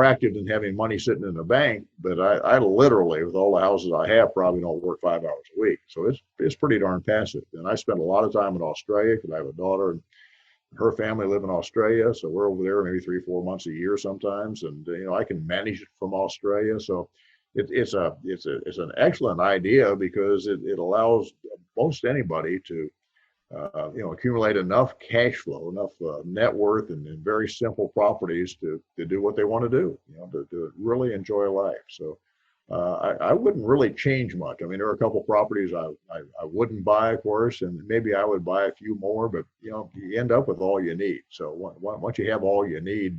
active than having money sitting in the bank, but I literally, with all the houses I have, probably don't work 5 hours a week. So it's pretty darn passive. And I spend a lot of time in Australia because I have a daughter and her family live in Australia. So we're over there maybe 3-4 months a year sometimes. And, I can manage it from Australia. So it's an excellent idea because it allows most anybody to accumulate enough cash flow, enough net worth and very simple properties to do what they want to do, to really enjoy life. So I wouldn't really change much. I mean, there are a couple properties I wouldn't buy, of course, and maybe I would buy a few more, but you end up with all you need. So once you have all you need,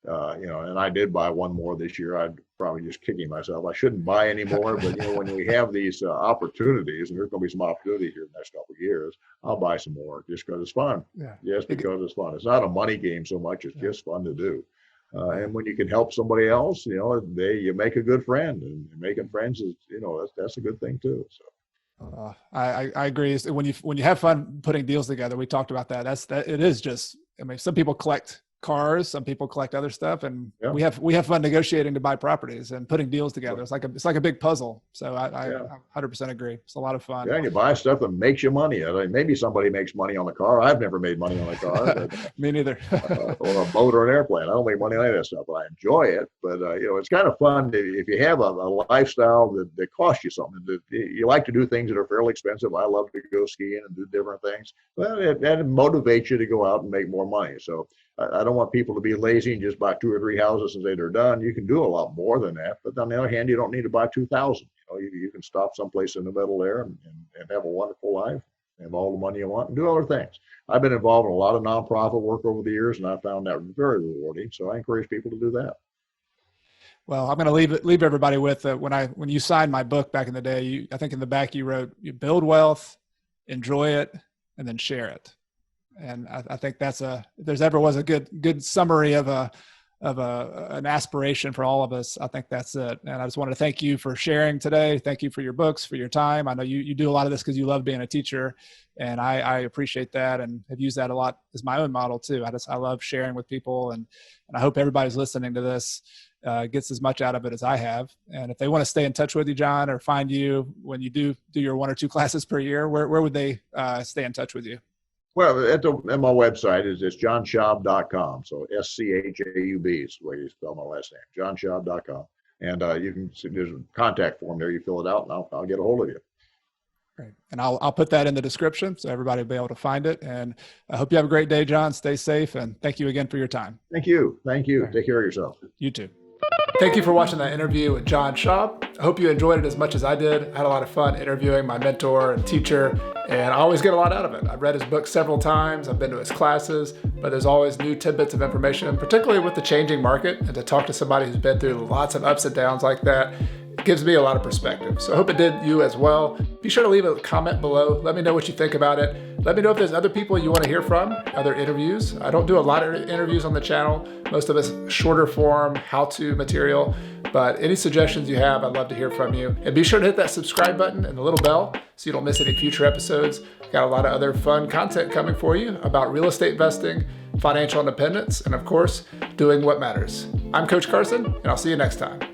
and I did buy one more this year. I'd probably just kicking myself. I shouldn't buy any more, but when we have these opportunities, and there's going to be some opportunity here in the next couple of years, I'll buy some more just because it's fun. Yeah. Just because it's fun. It's not a money game so much. It's just fun to do. And when you can help somebody else, you make a good friend, and making friends is, that's a good thing too. So. I agree. When you have fun putting deals together, we talked about that. It is just. I mean, some people collect cars, some people collect other stuff, and we have fun negotiating to buy properties and putting deals together. It's like a big puzzle. So I 100% agree. It's a lot of fun. Yeah, and you buy stuff that makes you money. Maybe somebody makes money on the car. I've never made money on a car. But, Me neither. Or a boat or an airplane. I don't make money on any of that stuff, but I enjoy it. But it's kind of fun if you have a lifestyle that costs you something. You like to do things that are fairly expensive. I love to go skiing and do different things. Well, that motivates you to go out and make more money. So I don't want people to be lazy and just buy 2 or 3 houses and say they're done. You can do a lot more than that. But on the other hand, you don't need to buy 2,000. You can stop someplace in the middle there and have a wonderful life, have all the money you want, and do other things. I've been involved in a lot of nonprofit work over the years, and I found that very rewarding. So I encourage people to do that. Well, I'm going to leave everybody with when you signed my book back in the day, I think in the back you wrote, you build wealth, enjoy it, and then share it. And I think if there's ever was a good summary of an aspiration for all of us, I think that's it. And I just wanted to thank you for sharing today. Thank you for your books, for your time. I know you do a lot of this because you love being a teacher, and I appreciate that and have used that a lot as my own model too. I love sharing with people, and I hope everybody's listening to this gets as much out of it as I have. And if they want to stay in touch with you, John, or find you when you do your 1 or 2 classes per year, where would they stay in touch with you? Well, at my website it's johnschaub.com. So SCHAUB is the way you spell my last name, johnschaub.com. And there's a contact form there. You fill it out, and I'll get a hold of you. Great. And I'll put that in the description so everybody will be able to find it. And I hope you have a great day, John. Stay safe, and thank you again for your time. Thank you. Right. Take care of yourself. You too. Thank you for watching that interview with John Schaub. I hope you enjoyed it as much as I did. I had a lot of fun interviewing my mentor and teacher, and I always get a lot out of it. I've read his book several times. I've been to his classes, but there's always new tidbits of information, particularly with the changing market, and to talk to somebody who's been through lots of ups and downs like that, it gives me a lot of perspective. So I hope it did you as well. Be sure to leave a comment below. Let me know what you think about it. Let me know if there's other people you want to hear from, other interviews. I don't do a lot of interviews on the channel. Most of it's shorter form, how-to material. But any suggestions you have, I'd love to hear from you. And be sure to hit that subscribe button and the little bell so you don't miss any future episodes. Got a lot of other fun content coming for you about real estate investing, financial independence, and of course, doing what matters. I'm Coach Carson, and I'll see you next time.